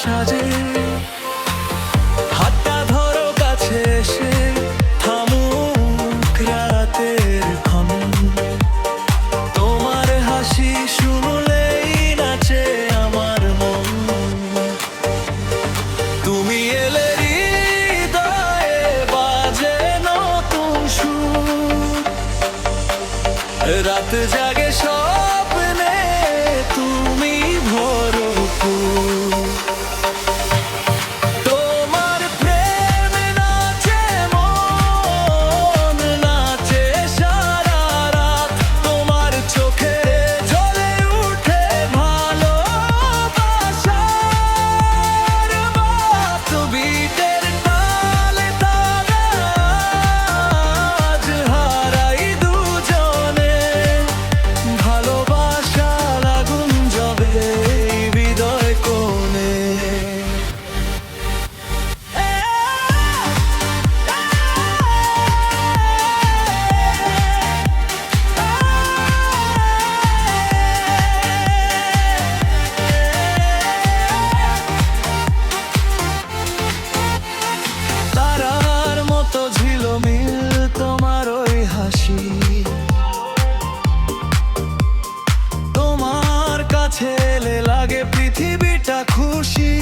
সাজে। হাতটা ধরো কাছে এসে, থামুক রাতের ক্ষণ। তোমার হাসি শুনলেই নাচে আমার মন। তুমি এলে হৃদয়ে বাজে নতুন সুর। রাত জাগে স্বপ্নে তুমি ভরপুর। তোমার প্রেমে নাচে মন, নাচে সারা রাত। তোমার চোখে জ্বলে উঠে ভালোবাসার বাত। বিটের তালে তালে আজ হারাই দুজনে। ভালোবাসার আগুন জ্বলে হৃদয় কোণে। তারার মতো ঝিলমিল তোমার ওই হাসি। তোমার কাছে এলে লাগে পৃথিবীটা খুশি।